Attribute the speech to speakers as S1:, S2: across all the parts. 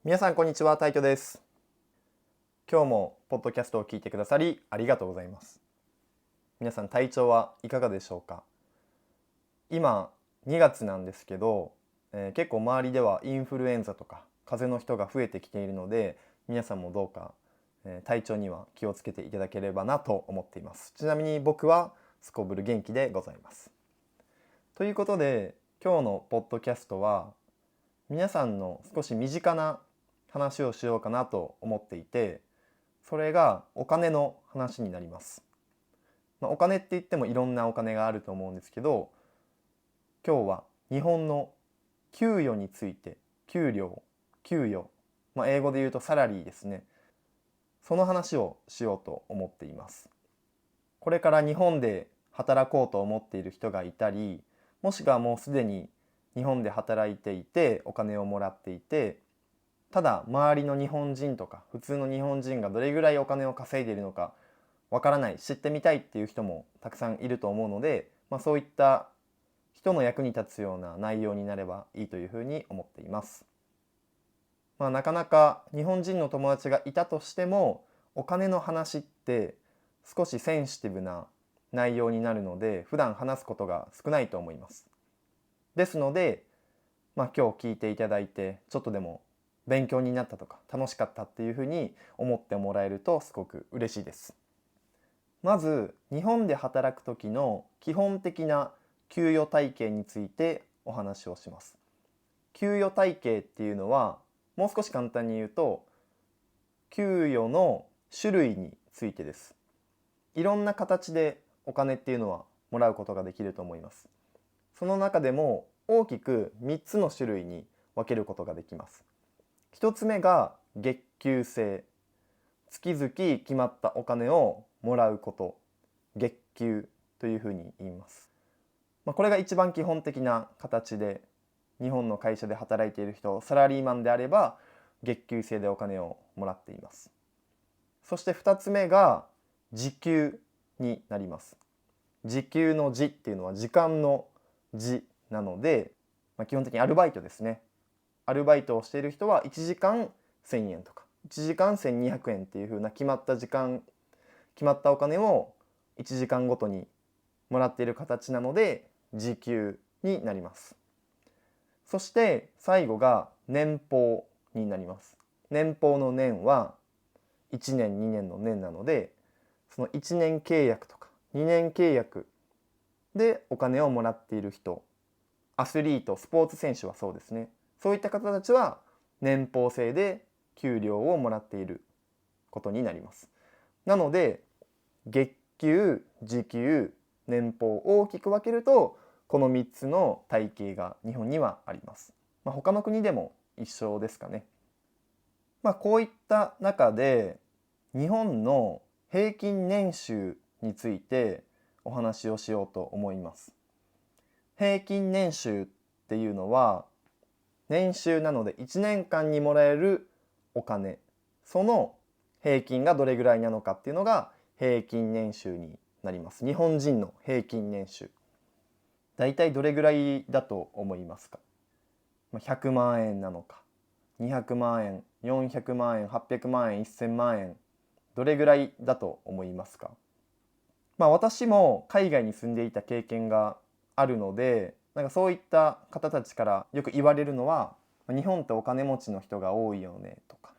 S1: 皆さんこんにちは、タイトです。今日もポッドキャストを聞いてくださりありがとうございます。皆さん体調はいかがでしょうか？今2月なんですけど、結構周りではインフルエンザとか風邪の人が増えてきているので、皆さんもどうか、体調には気をつけていただければなと思っています。ちなみに僕はすこぶる元気でございます。ということで、今日のポッドキャストは皆さんの少し身近な話をしようかなと思っていて、それがお金の話になります。お金って言ってもいろんなお金があると思うんですけど、今日は日本の給与について、給与、英語で言うとサラリーですね。その話をしようと思っています。これから日本で働こうと思っている人がいたり、もしくはもうすでに日本で働いていてお金をもらっていて、ただ周りの日本人とか普通の日本人がどれぐらいお金を稼いでいるのかわからない、知ってみたいっていう人もたくさんいると思うので、そういった人の役に立つような内容になればいいというふうに思っています。なかなか日本人の友達がいたとしても、お金の話って少しセンシティブな内容になるので、普段話すことが少ないと思います。ですので、今日聞いていただいて、ちょっとでも勉強になったとか楽しかったっていうふうに思ってもらえるとすごく嬉しいです。まず日本で働く時の基本的な給与体系についてお話をします。給与体系っていうのは、もう少し簡単に言うと、給与の種類についてです。いろんな形でお金っていうのはもらうことができると思います。その中でも大きく3つの種類に分けることができます。1つ目が月給制。月々決まったお金をもらうこと、月給というふうに言います。これが一番基本的な形で、日本の会社で働いている人、サラリーマンであれば月給制でお金をもらっています。そして2つ目が時給になります。時給の時っていうのは時間の時なので、基本的にアルバイトですね。アルバイトをしている人は1時間1000円とか1時間1200円っていう風な決まった時間、決まったお金を1時間ごとにもらっている形なので時給になります。そして最後が年俸になります。年俸の年は1年2年の年なので、その1年契約とか2年契約でお金をもらっている人、アスリート、スポーツ選手はそうですね。そういった方たちは年俸制で給料をもらっていることになります。なので月給、時給、年俸を大きく分けると、この3つの体系が日本にはあります。他の国でも一緒ですかね。こういった中で日本の平均年収についてお話をしようと思います。平均年収っていうのは、年収なので1年間にもらえるお金、その平均がどれぐらいなのかっていうのが平均年収になります。日本人の平均年収。だいたいどれぐらいだと思いますか？100万円なのか、200万円、400万円、800万円、1000万円。どれぐらいだと思いますか？私も海外に住んでいた経験があるので、そういった方たちからよく言われるのは、日本ってお金持ちの人が多いよねとか、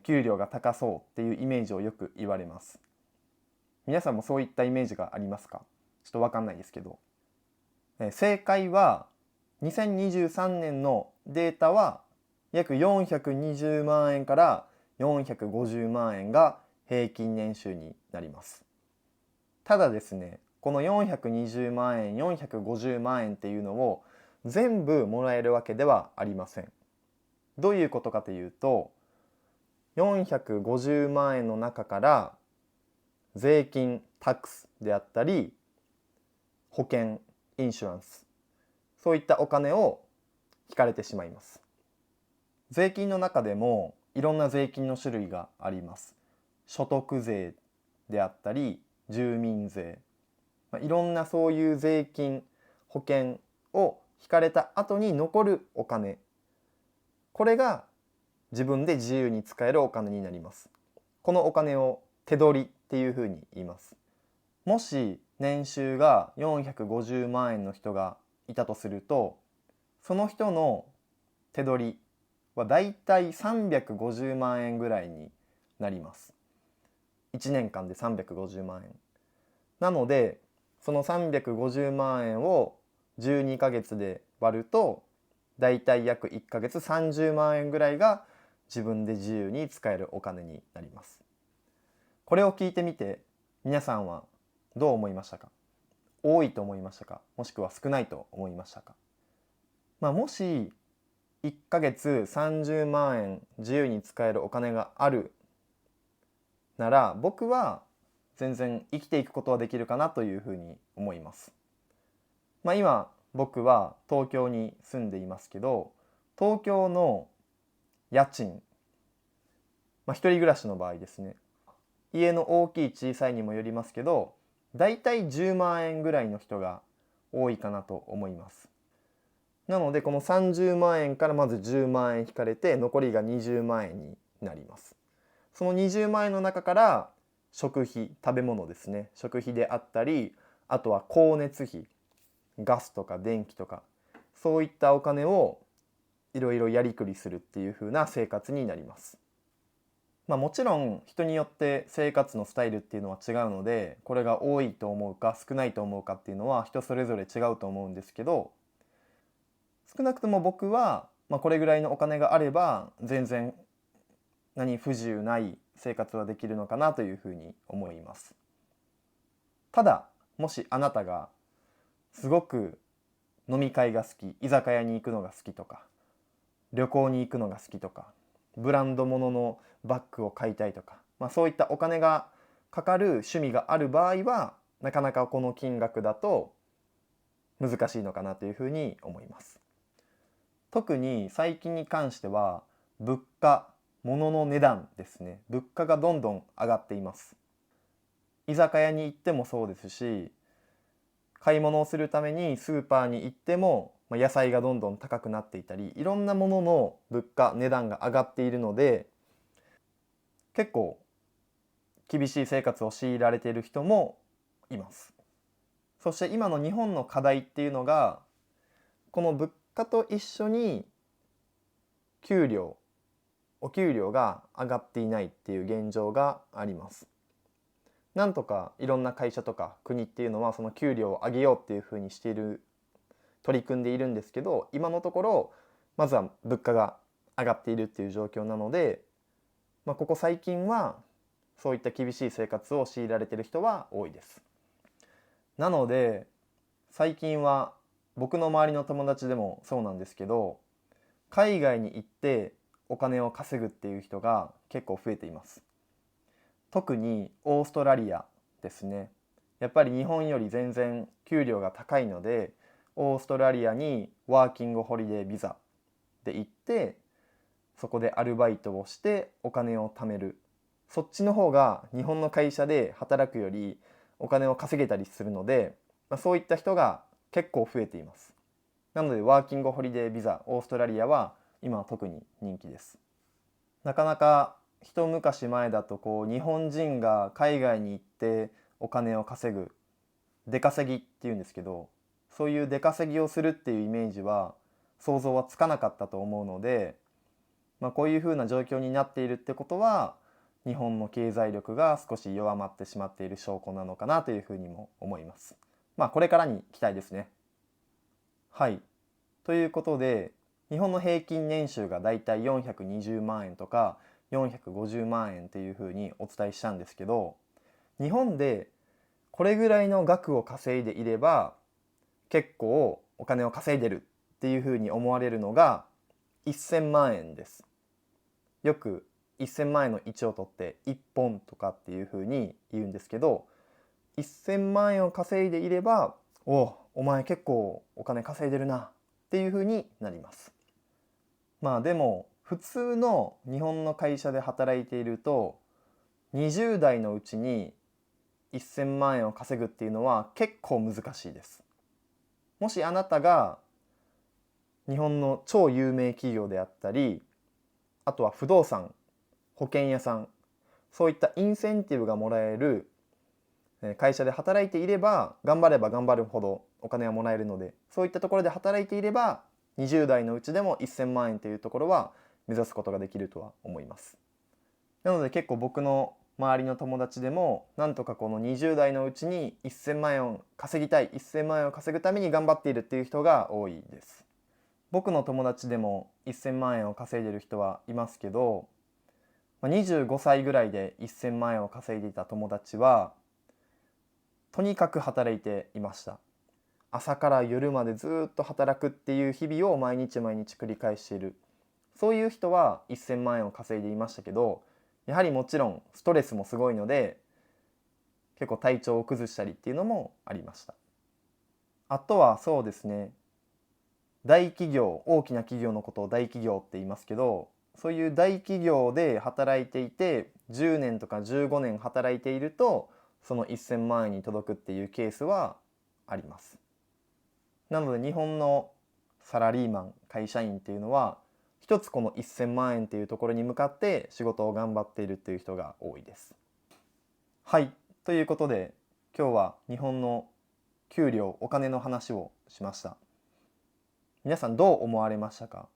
S1: 給料が高そうっていうイメージをよく言われます。皆さんもそういったイメージがありますか？ちょっとわかんないですけど、正解は2023年のデータは約420万円から450万円が平均年収になります。ただですね、この420万円、450万円っていうのを全部もらえるわけではありません。どういうことかというと、450万円の中から税金、タックスであったり、保険、インシュランス、そういったお金を引かれてしまいます。税金の中でもいろんな税金の種類があります。所得税であったり、住民税、いろんなそういう税金、保険を引かれた後に残るお金、これが自分で自由に使えるお金になります。このお金を手取りっていうふうに言います。もし年収が450万円の人がいたとすると、その人の手取りはだいたい350万円ぐらいになります。1年間で350万円。なので、その350万円を12ヶ月で割ると、だいたい約1ヶ月30万円ぐらいが自分で自由に使えるお金になります。これを聞いてみて、皆さんはどう思いましたか？多いと思いましたか？もしくは少ないと思いましたか？もし1ヶ月30万円自由に使えるお金があるなら、僕は全然生きていくことはできるかなというふうに思います。今僕は東京に住んでいますけど、東京の家賃、一人暮らしの場合ですね、家の大きい小さいにもよりますけど、だいたい10万円ぐらいの人が多いかなと思います。なのでこの30万円からまず10万円引かれて、残りが20万円になります。その20万円の中から食費、食べ物ですね、食費であったり、あとは光熱費、ガスとか電気とか、そういったお金をいろいろやりくりするっていう風な生活になります。もちろん人によって生活のスタイルっていうのは違うので、これが多いと思うか少ないと思うかっていうのは人それぞれ違うと思うんですけど、少なくとも僕は、これぐらいのお金があれば全然何不自由ない生活はできるのかなというふうに思います。ただ、もしあなたがすごく飲み会が好き、居酒屋に行くのが好きとか、旅行に行くのが好きとか、ブランド物のバッグを買いたいとか、そういったお金がかかる趣味がある場合は、なかなかこの金額だと難しいのかなというふうに思います。特に最近に関しては物価、物の値段ですね。物価がどんどん上がっています。居酒屋に行ってもそうですし、買い物をするためにスーパーに行っても野菜がどんどん高くなっていたり、いろんなものの物価、値段が上がっているので、結構厳しい生活を強いられている人もいます。そして今の日本の課題っていうのが、この物価と一緒にお給料が上がっていないっていう現状があります。なんとかいろんな会社とか国っていうのはその給料を上げようっていうふうに取り組んでいるんですけど、今のところまずは物価が上がっているっていう状況なので、ここ最近はそういった厳しい生活を強いられている人は多いです。なので最近は僕の周りの友達でもそうなんですけど、海外に行ってお金を稼ぐっていう人が結構増えています。特にオーストラリアですね。やっぱり日本より全然給料が高いので、オーストラリアにワーキングホリデービザで行って、そこでアルバイトをしてお金を貯める。そっちの方が日本の会社で働くよりお金を稼げたりするので、そういった人が結構増えています。なのでワーキングホリデービザオーストラリアは今は特に人気です。なかなか一昔前だと日本人が海外に行ってお金を稼ぐ出稼ぎっていうんですけど、そういう出稼ぎをするっていうイメージは想像はつかなかったと思うので、こういうふうな状況になっているってことは日本の経済力が少し弱まってしまっている証拠なのかなというふうにも思います。これからに期待ですね。はい。ということで、日本の平均年収がだいたい420万円とか450万円っていうふうにお伝えしたんですけど、日本でこれぐらいの額を稼いでいれば結構お金を稼いでるっていうふうに思われるのが1000万円です。よく1000万円の1を取って1本とかっていうふうに言うんですけど、1000万円を稼いでいれば、お前結構お金稼いでるなっていうふうになります。でも普通の日本の会社で働いていると、20代のうちに1000万円を稼ぐっていうのは結構難しいです。もしあなたが日本の超有名企業であったり、あとは不動産、保険屋さん、そういったインセンティブがもらえる会社で働いていれば、頑張れば頑張るほどお金はもらえるので、そういったところで働いていれば20代のうちでも1000万円というところは目指すことができるとは思います。なので結構僕の周りの友達でもなんとかこの20代のうちに1000万円を稼ぎたい、1000万円を稼ぐために頑張っているっていう人が多いです。僕の友達でも1000万円を稼いでる人はいますけど、25歳ぐらいで1000万円を稼いでいた友達はとにかく働いていました。朝から夜までずっと働くっていう日々を毎日毎日繰り返している、そういう人は1000万円を稼いでいましたけど、やはりもちろんストレスもすごいので結構体調を崩したりっていうのもありました。あとはそうですね、大企業、大きな企業のことを大企業って言いますけど、そういう大企業で働いていて10年とか15年働いているとその1000万円に届くっていうケースはあります。なので日本のサラリーマン、会社員っていうのは一つこの1000万円っていうところに向かって仕事を頑張っているっていう人が多いです。はい、ということで今日は日本の給料、お金の話をしました。皆さんどう思われましたか？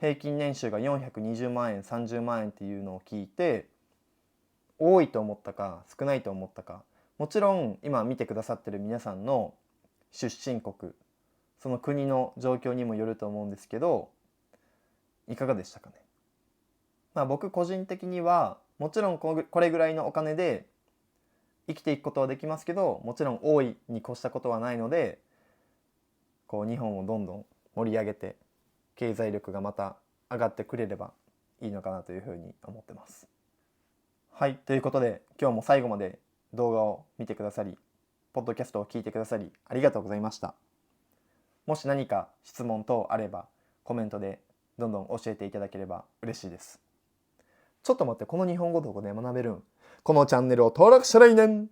S1: 平均年収が420万円、30万円っていうのを聞いて多いと思ったか少ないと思ったか、もちろん今見てくださってる皆さんの出身国、その国の状況にもよると思うんですけど、いかがでしたかね。僕個人的にはもちろんこれぐらいのお金で生きていくことはできますけど、もちろん多いに越したことはないので、こう日本をどんどん盛り上げて経済力がまた上がってくれればいいのかなというふうに思ってます。はい、ということで今日も最後まで動画を見てくださり、ポッドキャストを聞いてくださりありがとうございました。もし何か質問等あればコメントでどんどん教えていただければ嬉しいです。ちょっと待って、この日本語どこで学べるん？このチャンネルを登録したらいいねん。